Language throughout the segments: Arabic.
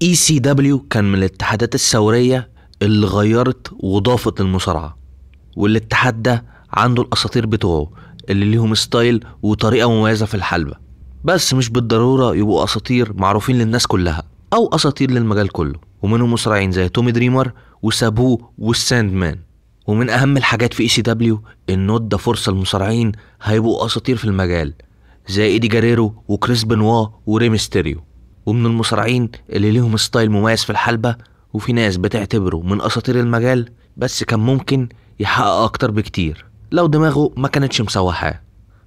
ECW كان من الاتحادات الثورية اللي غيرت وضافت للمصارعة، والاتحاد ده عنده الأساطير بتوعه اللي ليهم ستايل وطريقة مميزة في الحلبة، بس مش بالضرورة يبقوا أساطير معروفين للناس كلها أو أساطير للمجال كله. ومنهم مصارعين زي تومي دريمر وسابو والساند مان. ومن أهم الحاجات في ECW إنه ادى فرصة للمصارعين هيبقوا أساطير في المجال زي إيدي جاريرو وكريس بنوا وري ميستيريو، ومن المصارعين اللي ليهم ستايل مميز في الحلبة وفي ناس بتعتبره من أساطير المجال، بس كان ممكن يحقق أكتر بكتير لو دماغه ما كانتش مسوحاه،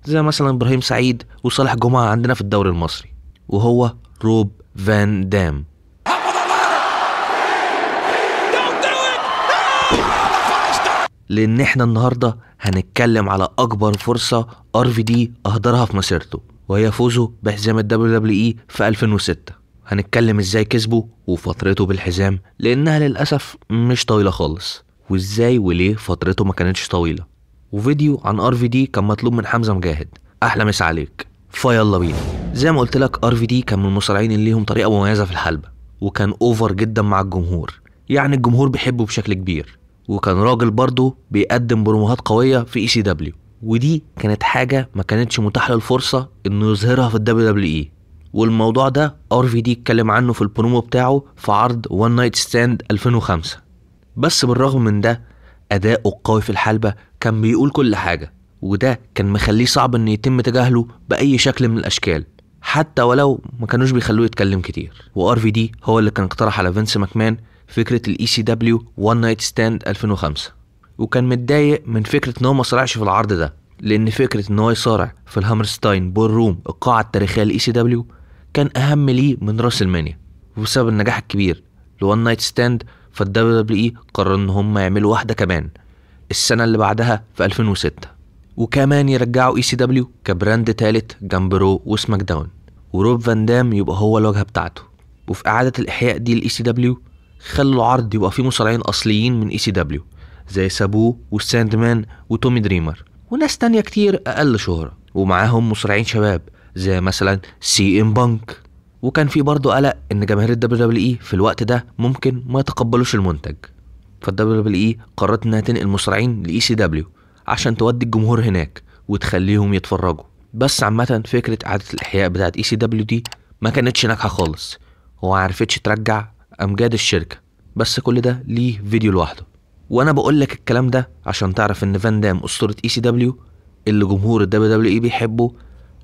زي مثلا إبراهيم سعيد وصالح جمعة عندنا في الدوري المصري، وهو روب فان دام. لأن احنا النهاردة هنتكلم على أكبر فرصة RVD أهدرها في مسيرته، وهي فوزه بحزام WWE في 2006. هنتكلم ازاي كسبه وفترته بالحزام لأنها للأسف مش طويلة خالص، وازاي وليه فترته ما كانتش طويلة، وفيديو عن RVD كان مطلوب من حمزة مجاهد. أحلى مسا عليك، فيلا بينا. زي ما قلت لك RVD كان من المصارعين اللي ليهم طريقة مميزة في الحلبة، وكان اوفر جدا مع الجمهور، يعني الجمهور بيحبه بشكل كبير، وكان راجل برضه بيقدم بروموهات قوية في ECW، ودي كانت حاجة ما كانتش متاح له الفرصة انه يظهرها في WWE. والموضوع ده RVD اتكلم عنه في البرومو بتاعه في عرض One Night Stand 2005. بس بالرغم من ده أداؤه القوي في الحلبة كان بيقول كل حاجة، وده كان مخليه صعب ان يتم تجاهله بأي شكل من الأشكال، حتى ولو ما كانوش بيخلوه يتكلم كتير. وRVD هو اللي كان اقترح على فينس ماكمان فكرة ECW One Night Stand 2005، وكان متضايق من فكرة ان هو ما صارعش في العرض ده، لان فكرة ان هو يصارع في الهامرستاين بول روم القاعة التاريخية لECW كان اهم ليه من راس المانيا. وبسبب النجاح الكبير لون نايت ستاند فالWWE قرر ان هم يعملوا واحدة كمان السنة اللي بعدها في 2006، وكمان يرجعوا ECW كبراند تالت جنب رو وسماك داون، وروب فان دام يبقى هو الواجهة بتاعته. وفي إعادة الإحياء دي لECW خلوا العرض يبقى فيه مصارعين أصليين من ECW زي سابو والساند مان وتومي دريمر وناس تانية كتير أقل شهرة، ومعاهم مصارعين شباب زي مثلا CM بانك. وكان في برضه قلق إن جماهير WWE في الوقت ده ممكن ما يتقبلوش المنتج، فالWWE قررت إنها تنقل مصارعين لECW عشان تودي الجمهور هناك وتخليهم يتفرجوا. بس عامة فكرة إعادة الإحياء بتاعت ECW دي ما كانتش ناجحة خالص، ومعرفتش ترجع أمجاد الشركة، بس كل ده ليه فيديو لوحده. وانا بقول لك الكلام ده عشان تعرف ان فان دام اسطورة ECW اللي جمهور WWE بيحبه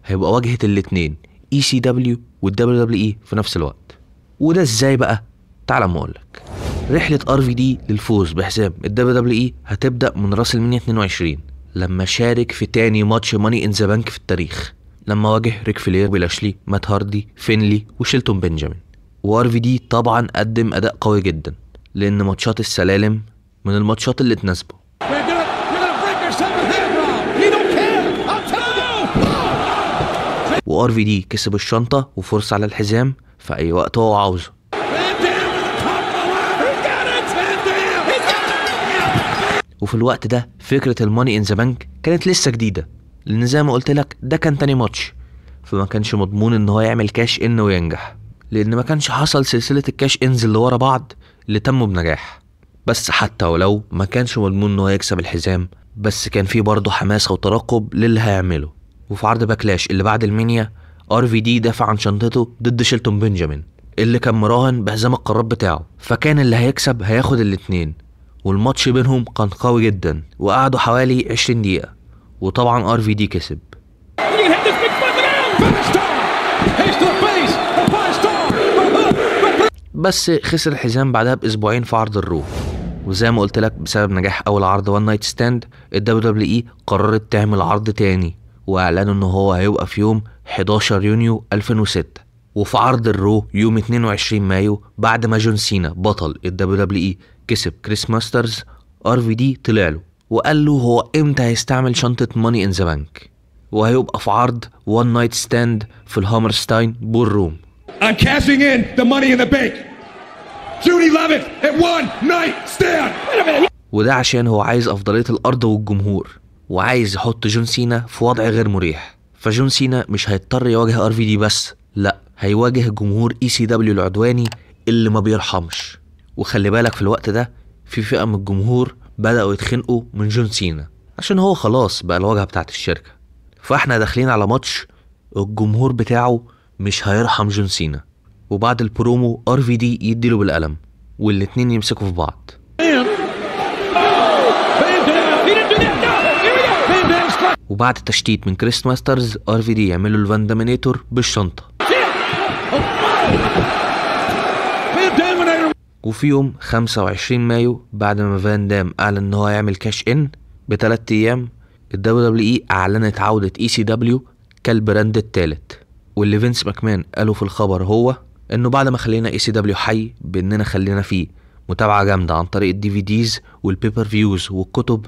هيبقى واجهة الاتنين ECW والWWE في نفس الوقت. وده ازاي بقى؟ تعال اما اقولك. رحلة RVD للفوز بحزام WWE هتبدأ من راس المنيا 22 لما شارك في تاني ماتش ماني ان ذا بانك في التاريخ، لما واجه ريك فلير ولاشلي مات هاردي فينلي وشيلتون بنجامين. وRVD طبعا قدم اداء قوي جدا، لان ماتشات السلالم من الماتشات اللي تناسبه. وRVD كسب الشنطة وفرصة على الحزام في أي وقت هو عاوزه. وفي الوقت ده فكرة الماني ان ذا بانك كانت لسه جديدة، لأن زي ما قلت لك ده كان تاني ماتش، فما كانش مضمون إن هو يعمل كاش إن وينجح، لأن ما كانش حصل سلسلة الكاش إنز اللي ورا بعض اللي تموا بنجاح. بس حتى ولو ما كانش مضمون إن هو يكسب الحزام، بس كان فيه برضه حماسة وترقب للي هيعمله. وفي عرض باكلاش اللي بعد المنيا RVD دافع عن شنطته ضد شيلتون بنجامين اللي كان مراهن بحزام القارات بتاعه، فكان اللي هيكسب هياخد الاتنين. والماتش بينهم كان قوي جدا وقعدوا حوالي 20 دقيقة، وطبعا RVD كسب. بس خسر الحزام بعدها بأسبوعين في عرض الرو. وزي ما قلت لك بسبب نجاح أول عرض وان نايت ستاند WWE قررت تعمل عرض تاني، واعلنوا ان هو هيبقى في يوم 11 يونيو 2006. وفي عرض الرو يوم 22 مايو بعد ما جون سينا بطل WWE كسب كريس ماسترز، RVD طلع له وقال له هو امتى هيستعمل شنطة ماني ان ذا بانك، وهيبقى في عرض وان نايت ستاند في الهامرستاين بول روم. I'm cashing in the money in the bank. June 11th at One Night Stand. وده عشان هو عايز أفضلية الأرض والجمهور، وعايز يحط جون سينا في وضع غير مريح. فجون سينا مش هيضطر يواجه RVD بس، لا هيواجه جمهور ECW العدواني اللي ما بيرحمش. وخلي بالك في الوقت ده في فئة من الجمهور بدأوا يتخنقوا من جون سينا عشان هو خلاص بقى الواجهة بتاعت الشركة. فاحنا داخلين على ماتش الجمهور بتاعه مش هيرحم جون سينا، وبعد البرومو RVD يديله بالقلم والاتنين يمسكوا في بعض. وبعد تشتيت من كريس ماسترز RVD يعملوا الفاندامينيتور بالشنطة. وفي يوم 25 مايو بعد ما فان دام اعلن ان هو هيعمل كاش ان ب3 ايام، WWE اعلنت عودة ECW كالبراند الثالث. واللي فينس ماكمان قاله في الخبر هو انه بعد ما خلينا ECW حي باننا خلينا فيه متابعة جامدة عن طريق الDVDs والبيبر فيوز والكتب،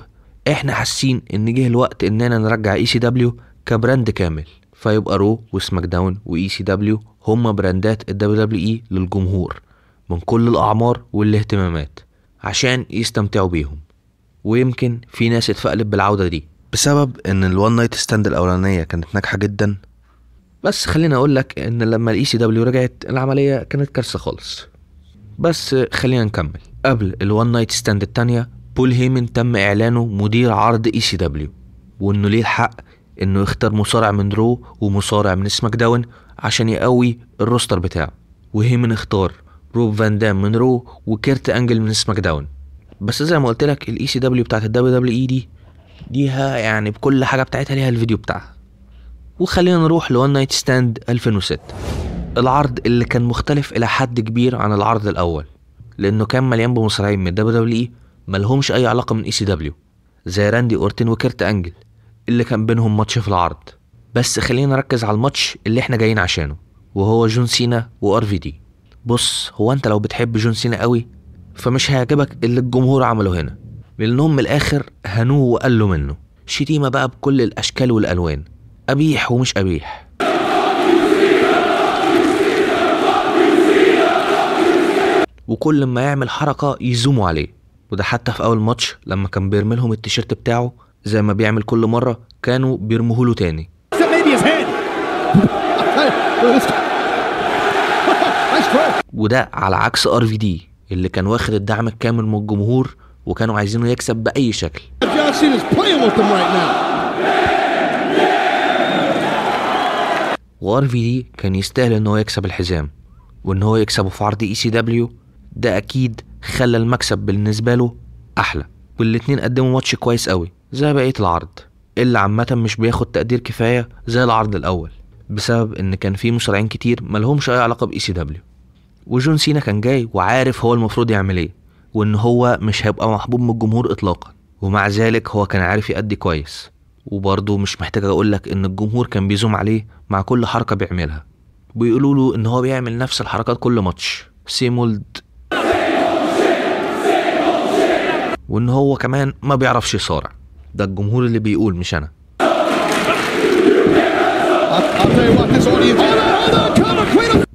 احنا حاسين ان جه الوقت اننا نرجع ECW كبراند كامل، فيبقى رو وسماك داون وECW هما براندات WWE للجمهور من كل الاعمار والاهتمامات عشان يستمتعوا بيهم. ويمكن في ناس اتفقلت بالعودة دي بسبب ان الوان نايت ستاند الاولانية كانت ناجحة جدا. بس خلينا اقولك ان لما ECW رجعت العملية كانت كارثة خالص. بس خلينا نكمل. قبل الوان نايت ستاند التانية بول هيمن تم اعلانه مدير عرض ECW، وانه ليه الحق انه يختار مصارع من رو ومصارع من سماك داون عشان يقوي الروستر بتاعه. وهيمن اختار روب فان دام من رو وكيرت انجل من سماك داون. بس زي ما قلت لك ECW بتاعت WWE دي ليها يعني بكل حاجة بتاعتها ليها الفيديو بتاعها. وخلينا نروح لوان نايت ستاند 2006، العرض اللي كان مختلف الى حد كبير عن العرض الاول لانه كان مليان بمصارعين من WWE ملهمش اي علاقة من ECW زي راندي اورتن وكيرت انجل اللي كان بينهم ماتش في العرض. بس خلينا نركز على الماتش اللي احنا جايين عشانه وهو جون سينا وRVD. بص، هو انت لو بتحب جون سينا قوي فمش هيعجبك اللي الجمهور عمله هنا، لانهم من الاخر هنوه وقالوا منه شتيمة بقى بكل الاشكال والالوان، قبيح ومش قبيح. وكل ما يعمل حركة يزوموا عليه، وده حتى في اول ماتش لما كان بيرملهم التيشيرت بتاعه زي ما بيعمل كل مرة كانوا بيرموهوله تاني. وده على عكس RVD اللي كان واخد الدعم الكامل من الجمهور وكانوا عايزينه يكسب بأي شكل. وRVD كان يستاهل ان هو يكسب الحزام، وان هو يكسبه في عرض ECW ده اكيد خلى المكسب بالنسبة له احلى. والاتنين قدموا ماتش كويس قوي زي بقية العرض، اللي عامة مش بياخد تقدير كفاية زي العرض الاول بسبب ان كان فيه مصارعين كتير ملهمش اي علاقة بECW. وجون سينا كان جاي وعارف هو المفروض يعمل ايه وان هو مش هيبقى محبوب من الجمهور اطلاقا، ومع ذلك هو كان عارف يأدي كويس. وبرضه مش محتاج اقولك ان الجمهور كان بيزوم عليه مع كل حركة بيعملها، بيقولوا له ان هو بيعمل نفس الحركات كل ماتش سيمولد، وان هو كمان ما بيعرفش يصارع. ده الجمهور اللي بيقول مش انا.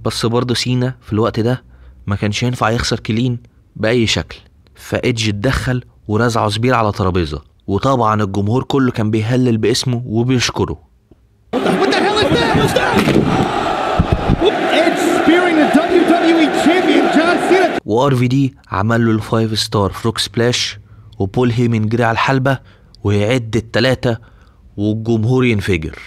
بس برضه سينا في الوقت ده ما كانش ينفع يخسر كلين بأي شكل، فإيدج اتدخل ورزعه سبير على ترابيزة، وطبعا الجمهور كله كان بيهلل باسمه وبيشكره. وRVD عمل له ال5 ستار فروك سبلاش، وبول هيمن جري على الحلبة ويعد ال3 والجمهور ينفجر.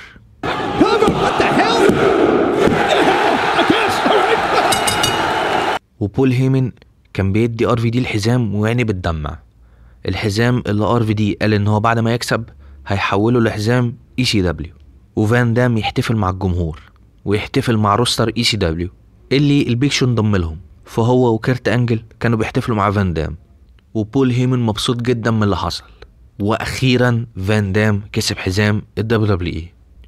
وبول هيمن كان بيدي RVD الحزام ويعني بتدمع، الحزام اللي RVD قال ان هو بعد ما يكسب هيحوله لحزام ECW. وفان دام يحتفل مع الجمهور ويحتفل مع روستر ECW اللي البيك شو انضم لهم، فهو وكيرت انجل كانوا بيحتفلوا مع فان دام. وبول هيمن مبسوط جدا من اللي حصل، واخيرا فان دام كسب حزام WWE.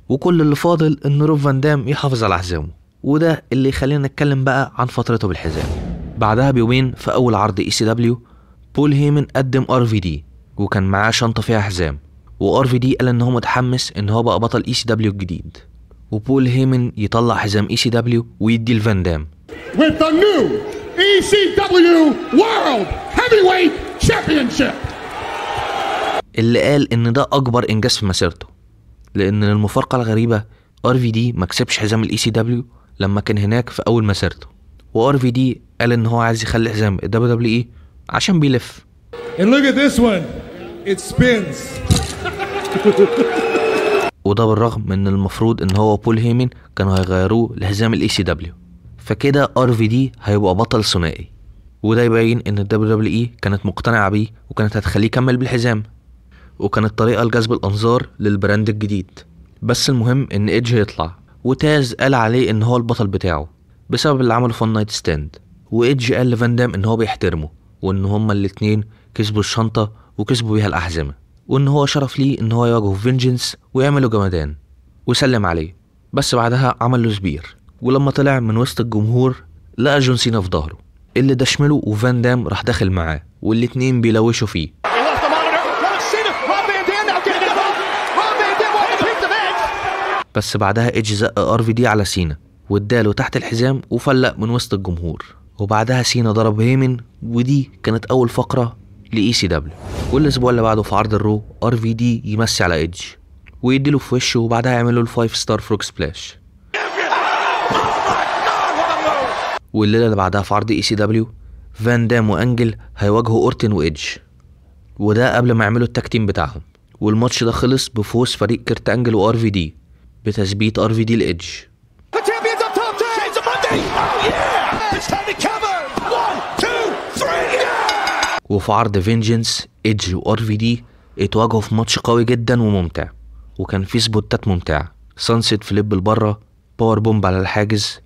وكل اللي فاضل ان روب فان دام يحافظ على حزامه، وده اللي يخلينا نتكلم بقى عن فترته بالحزام. بعدها بيومين في اول عرض ECW بول هيمن قدم RVD وكان معاه شنطة فيها حزام، وRVD قال ان هو متحمس ان هو بقى بطل ECW الجديد. وبول هيمن يطلع حزام ECW ويدي لفان دام with the new ECW World Heavyweight Championship. اللي قال ان ده اكبر انجاز في مسيرته، لان المفارقة الغريبة RVD ما كسبش حزام ECW لما كان هناك في اول مسيرته، وار في دي قال ان هو عايز يخلي حزام الدبليو دبليو اي عشان بيلف. And look at this one. It spins. وده بالرغم من ان المفروض ان هو بول هيمن كانوا هيغيروه لحزام الاي سي دبليو، فكده ار في دي هيبقى بطل ثنائي. وده يبين ان الدبليو دبليو اي كانت مقتنعه بيه وكانت هتخليه يكمل بالحزام، وكانت طريقه لجذب الانظار للبراند الجديد. بس المهم ان ايدج يطلع، وتاز قال عليه ان هو البطل بتاعه بسبب اللي عمله في النايت ستاند. وايدج قال لفان دام ان هو بيحترمه، وان هما الاتنين كسبوا الشنطه وكسبوا بيها الاحزمه، وان هو شرف ليه ان هو يواجهه فينجنس ويعملوا جمدان، وسلم عليه. بس بعدها عمل له سبير، ولما طلع من وسط الجمهور لقى جون سينا في ظهره اللي دشمله، وفان دام راح داخل معاه والاتنين بيلوشوا فيه. بس بعدها ايدج زق ار في دي على سينا واداله تحت الحزام وفلق من وسط الجمهور، وبعدها سينا ضرب هيمن، ودي كانت اول فقره لاي سي دبليو. والاسبوع اللي بعده في عرض الرو ار في دي يمسي على ايدج ويديله في وشه، وبعدها يعمله الفايف ستار فروك سبلاش. والليله اللي بعدها في عرض اي سي دبليو فان دام وانجل هيواجهوا اورتن وايدج، وده قبل ما يعملوا التاك تيم بتاعهم. والماتش ده خلص بفوز فريق كيرت انجل وار في دي بتثبيت ار في دي لايدج. وفي عرض فينجنس ايدج وار في دي اتواجهوا في ماتش قوي جدا وممتع، وكان فيه سبوتات ممتعه، سانسيت فليب لبره، باور بومب على الحاجز.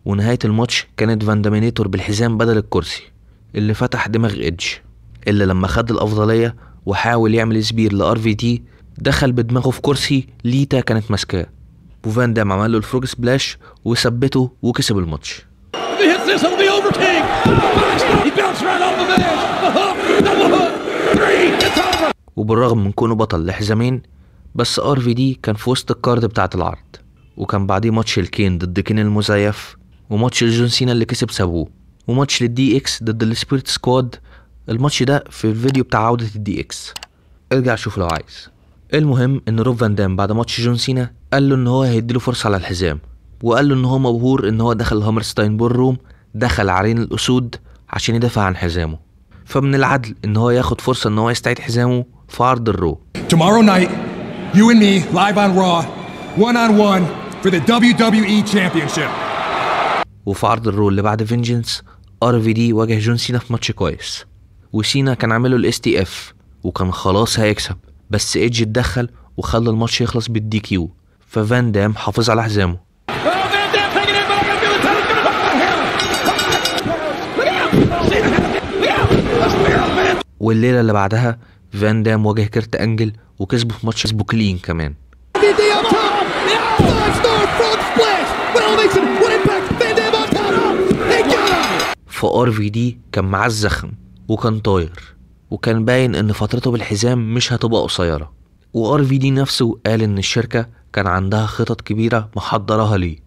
ونهايه الماتش كانت فاندامينيتور بالحزام بدل الكرسي اللي فتح دماغ ايدج، اللي لما خد الافضليه وحاول يعمل سبير لار في دي دخل بدماغه في كرسي ليتا كانت ماسكاه، وفان دام عمل له الفروج سبلاش وثبته وكسب الماتش. وبالرغم من كونه بطل لحزامين، بس ار في دي كان في وسط الكارد بتاعه العرض، وكان بعديه ماتش الكين ضد كين المزيف، وماتش الجون سينا اللي كسب سابوه، وماتش للدي اكس ضد السبيريت سكواد. الماتش ده في الفيديو بتاع عودة الدي اكس، ارجع شوف لو عايز. المهم ان روب فان دام بعد ماتش جون سينا قال له ان هو هيديله فرصة على الحزام، وقال له ان هو مبهور ان هو دخل الهامرستاين بول روم، دخل عرين الاسود عشان يدافع عن حزامه، فمن العدل ان هو ياخد فرصة ان هو يستعيد حزامه في عرض الرو. Tomorrow night, you and me live on Raw, one on one for the WWE Championship. وفي عرض الرو اللي بعد فينجنس ار في دي واجه جون سينا في ماتش كويس، وسينا كان عامله الاس تي اف وكان خلاص هيكسب، بس ايدج اتدخل وخلى الماتش يخلص بالدي كيو، ففان دام حافظ على حزامه. والليله اللي بعدها فان دام واجه كيرت انجل وكسبه في ماتش كلين كمان. فار في دي كان معاه الزخم وكان طاير، وكان باين ان فترته بالحزام مش هتبقى قصيره. وار في دي نفسه قال ان الشركه كان عندها خطط كبيره محضرها ليه،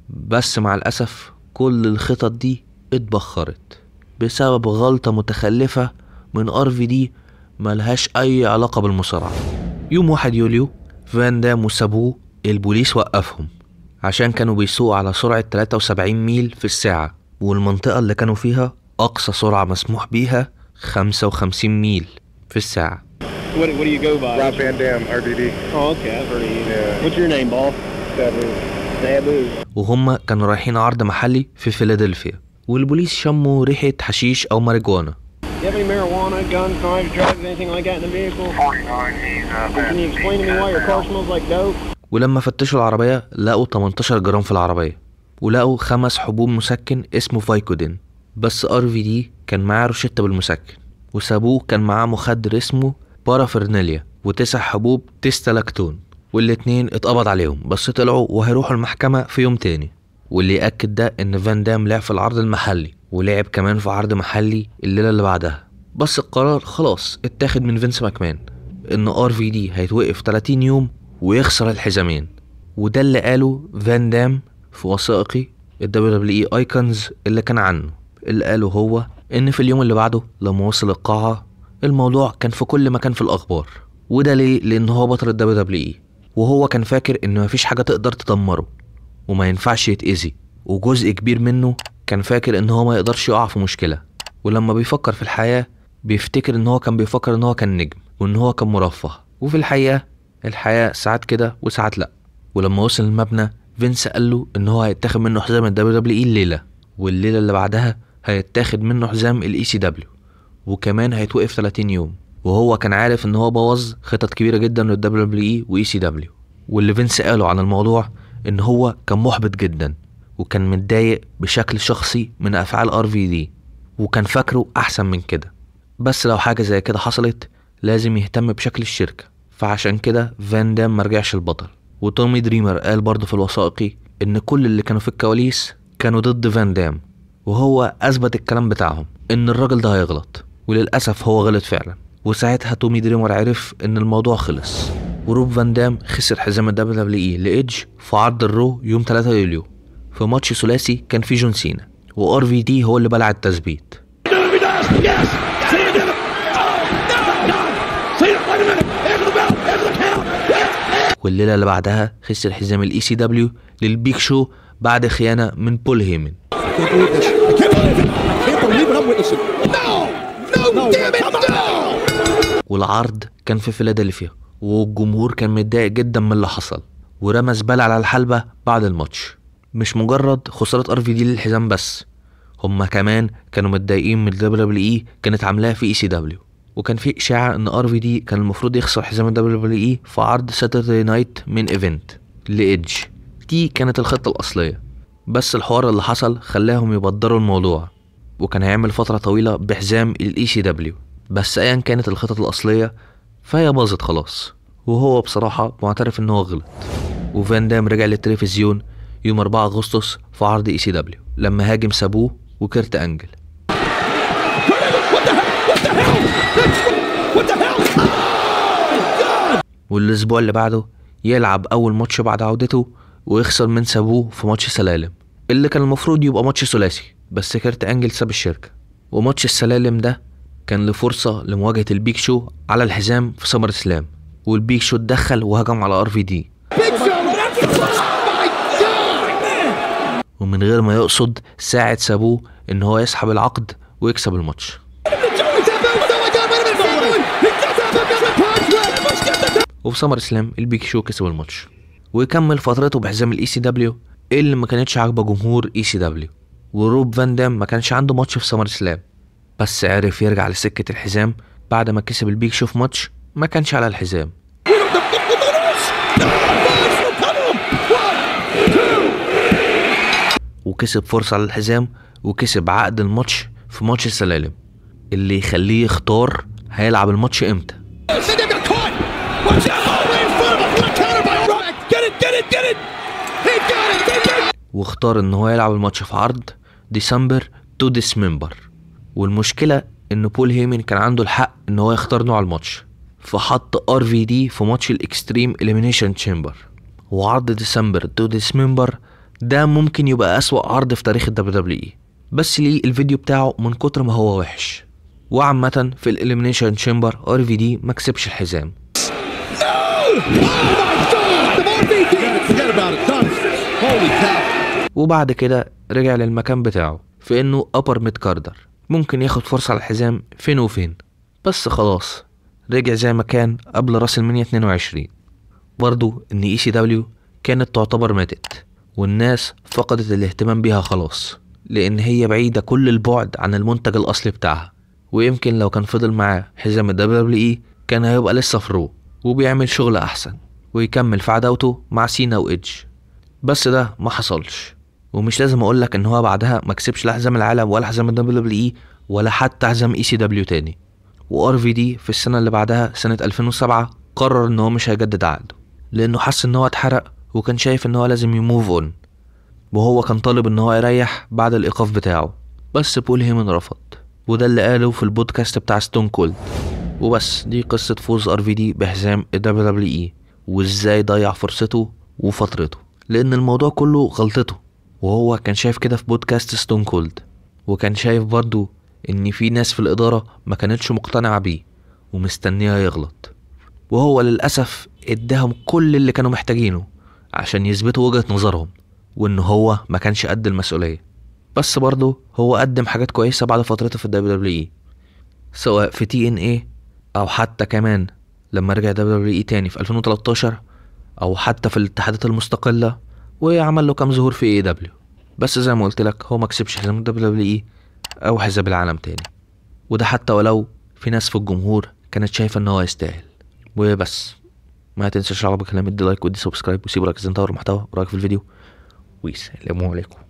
بس مع الاسف كل الخطط دي اتبخرت بسبب غلطه متخلفه من ار في دي ملهاش اي علاقه بالمصارعه. يوم 1 يوليو فان دام وسابوه البوليس وقفهم عشان كانوا بيسوقوا على سرعه 73 ميل في الساعه، والمنطقه اللي كانوا فيها اقصى سرعه مسموح بيها 55 ميل في الساعه. What do you go by? Rob Van Dam, RVD. Oh, okay, I've heard of you. Yeah. What's your name, Ball? Sabu. Sabu. وهم كانوا رايحين عرض محلي في فيلادلفيا، والبوليس شموا ريحة حشيش أو ماريجوانا. Do you have any marijuana, guns, knives, drugs, anything like that in the vehicle? 49, he's Can you explain to me why your car smells like dope? ولما فتشوا العربية لقوا 18 جرام في العربية، ولقوا 5 حبوب مسكن اسمه فايكودين. بس ار في دي كان معاه روشتة بالمسكن، وسابوه كان معاه مخدر اسمه بارافرنيليا و9 حبوب تيستالاكتون، والاتنين اتقبض عليهم بس طلعوا وهيروحوا المحكمة في يوم تاني. واللي يأكد ده ان فان دام لعب في العرض المحلي ولعب كمان في عرض محلي الليلة اللي بعدها، بس القرار خلاص اتاخد من فينس ماكمان ان ار في دي هيتوقف 30 يوم ويخسر الحزامين. وده اللي قاله فان دام في وثائقي WWE ايكونز اللي كان عنه، اللي قاله هو ان في اليوم اللي بعده لما وصل القاعة الموضوع كان في كل مكان في الاخبار. وده ليه؟ لان هو بطل WWE وهو كان فاكر ان مفيش حاجة تقدر تدمره وما ينفعش يتأذي، وجزء كبير منه كان فاكر ان هو ما يقدرش يقع في مشكلة. ولما بيفكر في الحياة بيفتكر ان هو كان بيفكر ان هو كان نجم وان هو كان مرفه، وفي الحياة ساعات كده وساعات لا. ولما وصل المبنى فينس قال له ان هو هيتاخد منه حزام الدبليو دبليو اي الليلة، والليلة اللي بعدها هيتاخد منه حزام الاي سي دبليو، وكمان هيتوقف 30 يوم. وهو كان عارف ان هو بوظ خطط كبيرة جدا للدبليو دبليو اي واي سي دبليو. واللي فينس قاله عن الموضوع ان هو كان محبط جدا وكان متضايق بشكل شخصي من افعال RVD، وكان فاكره احسن من كده. بس لو حاجة زي كده حصلت لازم يهتم بشكل الشركة، فعشان كده فان دام مرجعش البطل. وتومي دريمر قال برضه في الوثائقي ان كل اللي كانوا في الكواليس كانوا ضد فان دام، وهو اثبت الكلام بتاعهم ان الراجل ده هيغلط، وللاسف هو غلط فعلا. وساعتها تومي دريمر عرف ان الموضوع خلص، وروب فان دام خسر حزام الدبليو دبليو اي لايدج في عرض الرو يوم 3 يوليو في ماتش ثلاثي كان فيه جون سينا، وRVD هو اللي بلع التثبيت. والليلة اللي بعدها خسر حزام الاي سي دبليو للبيك شو بعد خيانة من بول هيمن. والعرض كان في فيلادلفيا، والجمهور كان متضايق جدا من اللي حصل، ورمى زبالة على الحلبة بعد الماتش. مش مجرد خسارة RVD للحزام بس، هما كمان كانوا متضايقين من WWE كانت عاملاها في ECW. وكان في اشاعة ان RVD كان المفروض يخسر حزام WWE في عرض ساتردي نايت من ايفنت لإيدج، دي كانت الخطة الأصلية. بس الحوار اللي حصل خلاهم يبدروا الموضوع، وكان هيعمل فترة طويلة بحزام ECW. بس ايا كانت الخطط الأصلية فهي باظت خلاص، وهو بصراحة معترف ان هو غلط. وفان دام رجع للتلفزيون يوم 4 أغسطس في عرض ECW لما هاجم سابوه وكيرت أنجل. والاسبوع اللي بعده يلعب اول ماتش بعد عودته ويخسر من سابوه في ماتش سلالم اللي كان المفروض يبقى ماتش ثلاثي، بس كيرت أنجل ساب الشركة. وماتش السلالم ده كان لفرصة لمواجهة البيك شو على الحزام في سمر سلام، والبيك شو اتدخل وهجم على RVD ومن غير ما يقصد ساعد سابوه ان هو يسحب العقد ويكسب الماتش. وفي سمر سلام البيك شو كسب الماتش ويكمل فترته بحزام الاي سي دبليو اللي ما كانتش عاجبه جمهور اي سي دبليو. وروب فان دام ما كانش عنده ماتش في سمر سلام، بس عرف يرجع لسكة الحزام بعد ما كسب البيك شو في ماتش ما كانش على الحزام. وكسب فرصة على الحزام وكسب عقد الماتش في ماتش السلالم اللي يخليه يختار هيلعب الماتش امتى. واختار ان هو يلعب الماتش في عرض ديسمبر تو ديسمبر. والمشكلة ان بول هيمن كان عنده الحق ان هو يختار نوع الماتش، فحط RVD في ماتش الاكستريم إليمينيشن تشامبر. وعرض ديسمبر تو ديسمبر ده ممكن يبقى اسوأ عرض في تاريخ WWE، بس ليه الفيديو بتاعه من كتر ما هو وحش. وعامة في الإليمينيشن تشامبر RVD ما كسبش الحزام. وبعد كده رجع للمكان بتاعه في انه upper mid carder ممكن ياخد فرصة على الحزام فين وفين، بس خلاص رجع زي ما كان قبل راس المنيا 22. برضو ان ECW كانت تعتبر ماتت والناس فقدت الاهتمام بيها خلاص، لان هي بعيدة كل البعد عن المنتج الاصلي بتاعها. ويمكن لو كان فضل معاه حزام WWE كان هيبقى لسه في رو وبيعمل شغل احسن ويكمل في عداوته مع سينا وإيدج، بس ده ما حصلش. ومش لازم اقولك ان هو بعدها ما كسبش لا حزام العالم ولا حزام WWE ولا حتى حزام ECW تاني. وRVD في السنة اللي بعدها سنة 2007 قرر ان هو مش هيجدد عقده لانه حس ان هو اتحرق، وكان شايف ان هو لازم يموف اون، وهو كان طالب ان هو يريح بعد الايقاف بتاعه. بس بول هيمن رفض، وده اللي قاله في البودكاست بتاع ستون كولد. وبس دي قصة فوز RVD بحزام WWE وازاي ضيع فرصته وفترته، لان الموضوع كله غلطته، وهو كان شايف كده في بودكاست ستون كولد. وكان شايف برضو ان في ناس في الادارة ما كانتش مقتنعة بيه ومستنيه يغلط، وهو للأسف اداهم كل اللي كانوا محتاجينه عشان يثبتوا وجهة نظرهم وان هو ما كانش قد المسؤولية. بس برضه هو قدم حاجات كويسة بعد فترته في WWE، سواء في TNA او حتى كمان لما رجع WWE تاني في 2013، او حتى في الاتحادات المستقلة وعمل له كام ظهور في AEW. بس زي ما قلت لك هو ما كسبش حزام WWE او حزام العالم تاني، وده حتى ولو في ناس في الجمهور كانت شايفة ان هو يستاهل. وبس ما تنساش على بكلام ادي لايك ودي سبسكرايب وسيب رايك اذا انت محتوى ورايك في الفيديو، والسلام عليكم.